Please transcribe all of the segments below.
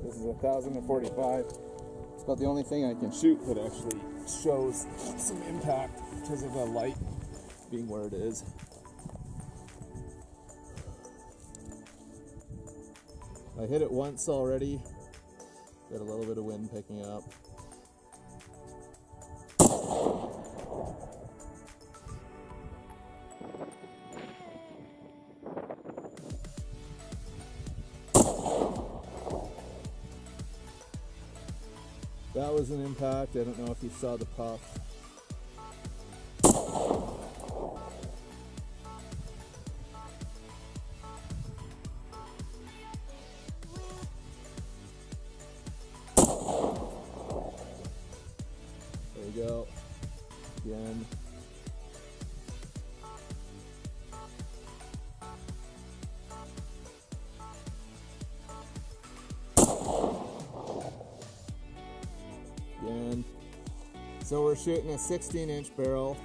This is a 1045. It's about the only thing I can shoot that actually shows some impact because of the light being where it is. I hit it once already. Got a little bit of wind picking up. That was an impact. I don't know if you saw the puff. There you go. Again. So we're shooting a 16-inch barrel.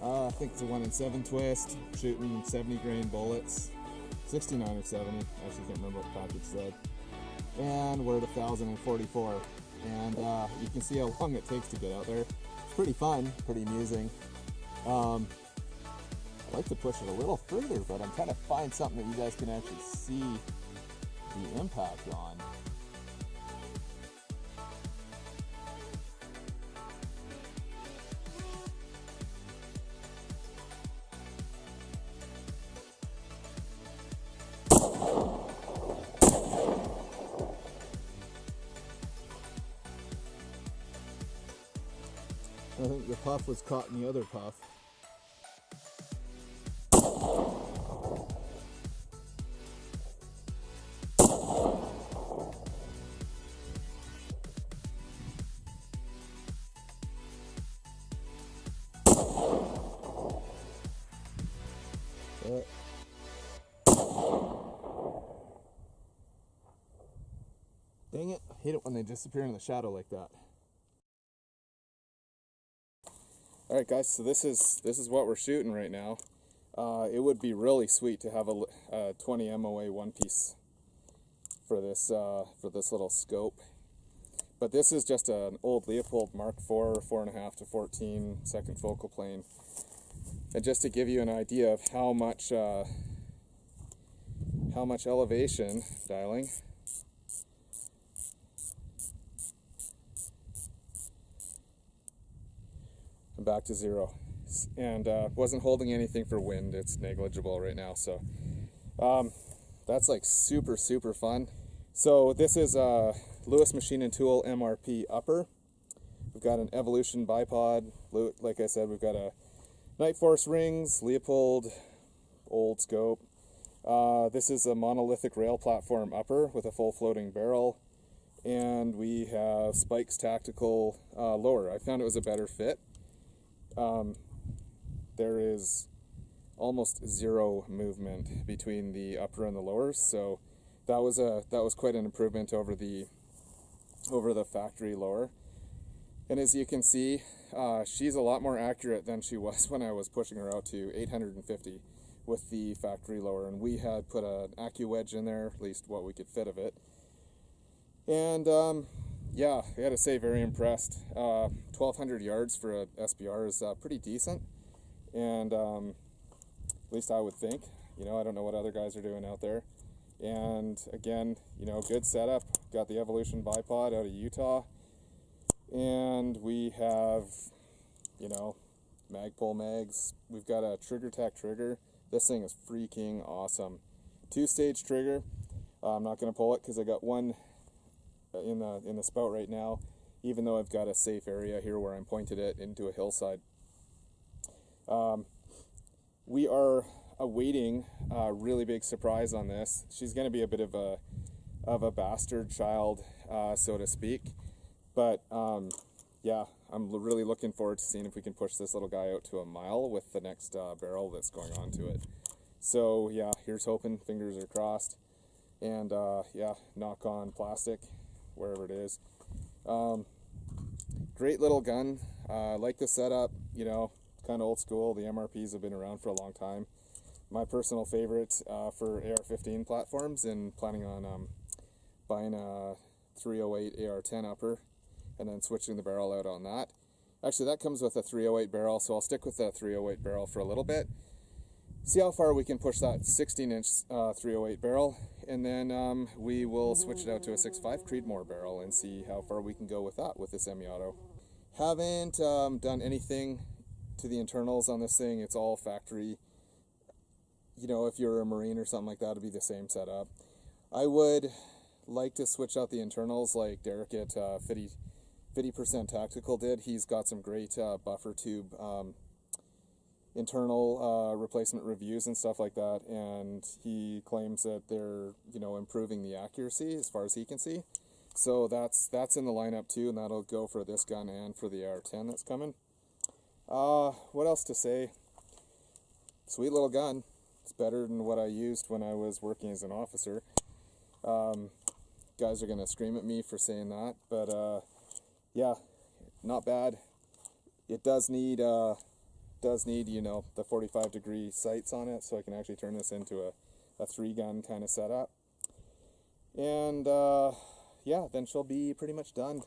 I think it's a 1 in 7 twist. Shooting 70 grain bullets, 69 or 70. I actually can't remember what the package said. And we're at 1044. And you can see how long it takes to get out there. It's pretty fun, pretty amusing. I'd like to push it a little further, but I'm trying to find something that you guys can actually see the impact on. I think the puff was caught in the other puff. Dang it, I hate it when they disappear in the shadow like that. Alright guys, so this is what we're shooting right now. It would be really sweet to have a 20 MOA one piece for this little scope. But this is just an old Leupold Mark IV 4.5 to 14 second focal plane. And just to give you an idea of how much elevation, dialing, I'm back to 0, and wasn't holding anything for wind. It's negligible right now, so that's like super fun. So this is a Lewis Machine and Tool MRP upper. We've got an Evolution bipod. Like I said, we've got a Night Force rings, Leupold Scope. This is a monolithic rail platform upper with a full floating barrel. And we have Spike's Tactical lower. I found it was a better fit. There is almost zero movement between the upper and the lowers, so that was quite an improvement over the factory lower. And as you can see, she's a lot more accurate than she was when I was pushing her out to 850 with the factory lower, and we had put an AccuWedge in there, at least what we could fit of it. And yeah, I gotta say, very impressed. 1,200 yards for a SBR is pretty decent, and at least I would think. You know, I don't know what other guys are doing out there. And again, you know, good setup. Got the Evolution bipod out of Utah, and we have, you know, Magpul mags. We've got a TriggerTech trigger. This thing is freaking awesome. 2-stage trigger. I'm not gonna pull it because I got one in the spout right now, even though I've got a safe area here where I'm pointed it into a hillside. We are awaiting a really big surprise on this. She's going to be a bit of a bastard child, so to speak. But yeah, I'm really looking forward to seeing if we can push this little guy out to a mile with the next barrel that's going onto it. So yeah, here's hoping. Fingers are crossed. And yeah, knock on plastic, wherever it is. Great little gun. Like the setup, you know, kind of old school. The MRPs have been around for a long time. My personal favorite for AR-15 platforms, and planning on buying a 308 AR-10 upper and then switching the barrel out on that. Actually, that comes with a 308 barrel, so I'll stick with the 308 barrel for a little bit. See how far we can push that 16-inch 308 barrel, and then we will switch it out to a 6.5 Creedmoor barrel and see how far we can go with that with this semi-auto. Haven't done anything to the internals on this thing. It's all factory. You know, if you're a Marine or something like that, it'd be the same setup. I would like to switch out the internals like Derek at 50% Tactical did. He's got some great buffer tube internal replacement reviews and stuff like that, and he claims that they're, you know, improving the accuracy as far as he can see. So that's in the lineup too, and that'll go for this gun and for the AR-10 that's coming. What else to say? Sweet little gun. It's better than what I used when I was working as an officer. Guys are gonna scream at me for saying that, but yeah, not bad. It does need you know, the 45-degree sights on it, so I can actually turn this into a 3-gun kind of setup. And yeah, then she'll be pretty much done.